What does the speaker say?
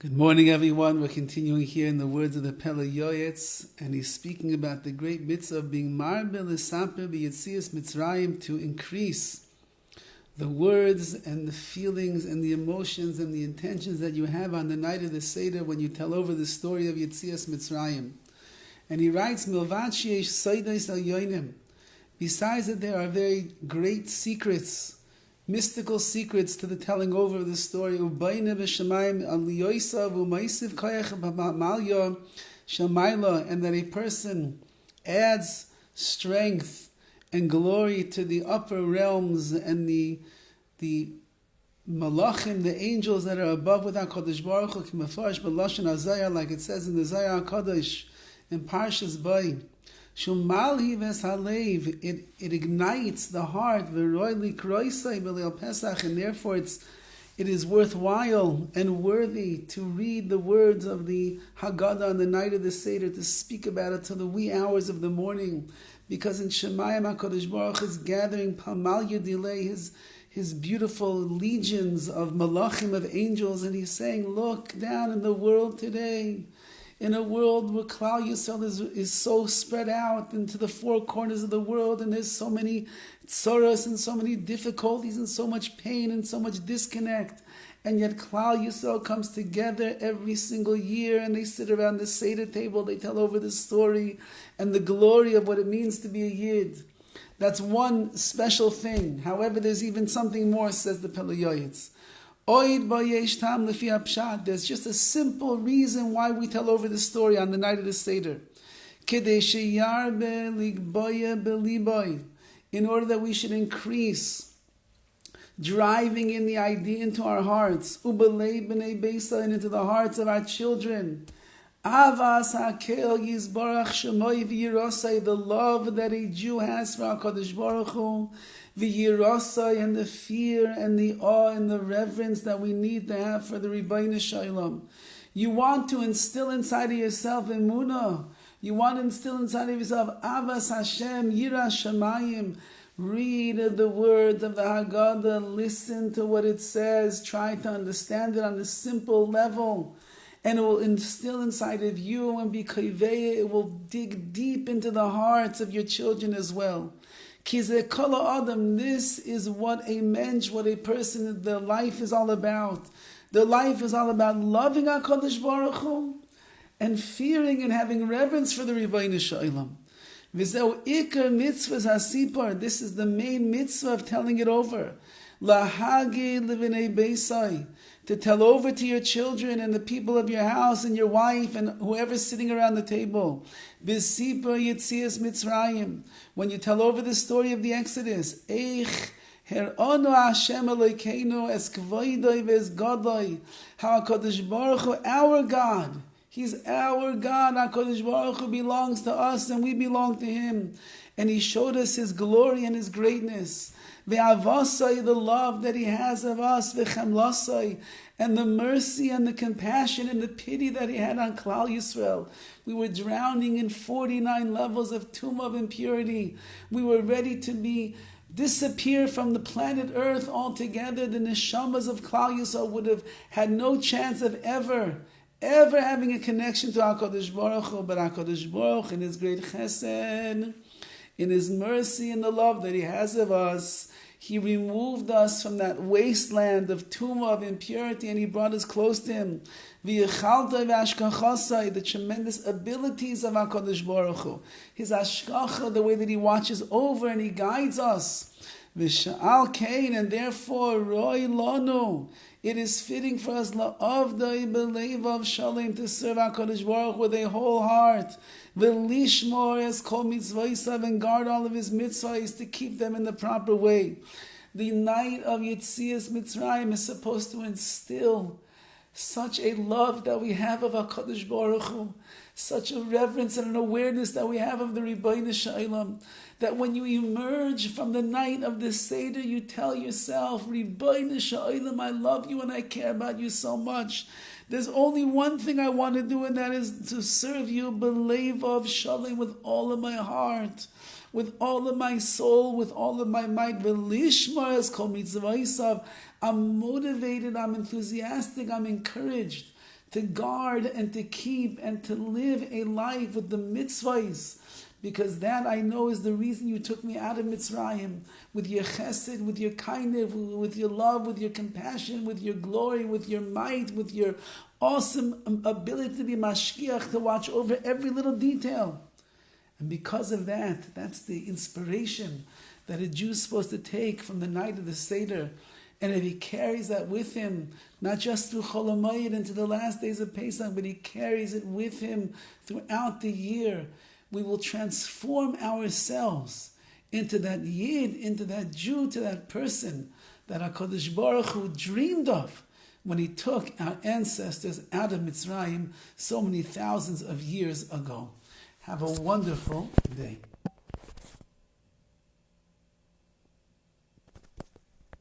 Good morning, everyone. We're continuing here in the words of the PELE YOETZ, and he's speaking about the great mitzvah of being marbe l'saper b'yetzias Mitzrayim, to increase the words and the feelings and the emotions and the intentions that you have on the night of the Seder when you tell over the story of Yetzias Mitzrayim. And he writes, Milvad sheyesh sodos elyonim. Besides that, there are very great secrets, mystical secrets to the telling over of the story. And that a person adds strength and glory to the upper realms and the malachim, the angels that are above with HaKadosh Baruch Hu, like it says in the Zohar HaKadosh in Parshas Bay. It ignites the heart, and therefore it is worthwhile and worthy to read the words of the Haggadah on the night of the Seder, to speak about it till the wee hours of the morning, because in Shemayim HaKadosh Baruch Hu is gathering Pamal Yudilei, his beautiful legions of malachim, of angels, and he's saying, look down in the world today. In a world where Klal Yisrael is so spread out into the four corners of the world, and there's so many tzoros and so many difficulties and so much pain and so much disconnect, and yet Klal Yisrael comes together every single year and they sit around the Seder table, they tell over the story and the glory of what it means to be a Yid. That's one special thing. However, there's even something more, says the PELE YOETZ. There's just a simple reason why we tell over the story on the night of the Seder. In order that we should increase driving in the idea into our hearts, and into the hearts of our children. The love that a Jew has for HaKadosh Baruch Hu, the yirasai, and the fear and the awe and the reverence that we need to have for the Rebbeinu Shalom. You want to instill inside of yourself emunah. You want to instill inside of yourself avas Hashem, yiras shamayim. Read the words of the Haggadah. Listen to what it says. Try to understand it on a simple level. And it will instill inside of you and be kaveh. It will dig deep into the hearts of your children as well. This is what a mensch, what a person, their life is all about. Their life is all about loving HaKadosh Baruch Hu and fearing and having reverence for the Rebbeinu Shalom. This is the main mitzvah of telling it over. To tell over to your children and the people of your house and your wife and whoever's sitting around the table. When you tell over the story of the Exodus, how HaKadosh Baruch Hu, our God, He's our God. HaKadosh Baruch Hu belongs to us and we belong to Him. And He showed us His glory and His greatness. The love that He has of us, and the mercy and the compassion and the pity that He had on Klal Yisrael. We were drowning in 49 levels of tumah of impurity. We were ready to disappear from the planet Earth altogether. The neshamas of Klal Yisrael would have had no chance of ever having a connection to HaKadosh Baruch Hu. But HaKadosh Baruch Hu, in His great chesed, in His mercy and the love that He has of us, He removed us from that wasteland of tumah, of impurity, and He brought us close to Him. The tremendous abilities of HaKadosh Baruch Hu. His ashkacha, the way that He watches over and He guides us. And therefore, Roy Lanu, it is fitting for us la'avdai b'leivav shalem, to serve HaKadosh Baruch Hu with a whole heart. V'lishmor es kol mitzvaysav, and guard all of His mitzvahs, to keep them in the proper way. The night of Yetzias Mitzrayim is supposed to instill such a love that we have of HaKadosh Baruch Hu, such a reverence and an awareness that we have of the Rebbeinu Shalom, that when you emerge from the night of the Seder, you tell yourself, Rebbeinu Shalom, I love you and I care about you so much. There's only one thing I want to do, and that is to serve you b'leivav shalom, with all of my heart, with all of my soul, with all of my might. V'lishmar es kol mitzvaysav. I'm motivated, I'm enthusiastic, I'm encouraged to guard and to keep and to live a life with the mitzvahs, because that I know is the reason you took me out of Mitzrayim, with your chesed, with your kindness, with your love, with your compassion, with your glory, with your might, with your awesome ability to be mashkiach, to watch over every little detail. And because of that, that's the inspiration that a Jew is supposed to take from the night of the Seder. And if he carries that with him, not just through Chol HaMoed into the last days of Pesach, but he carries it with him throughout the year, we will transform ourselves into that Yid, into that Jew, to that person that HaKadosh Baruch Hu dreamed of when he took our ancestors out of Mitzrayim so many thousands of years ago. Have a wonderful day.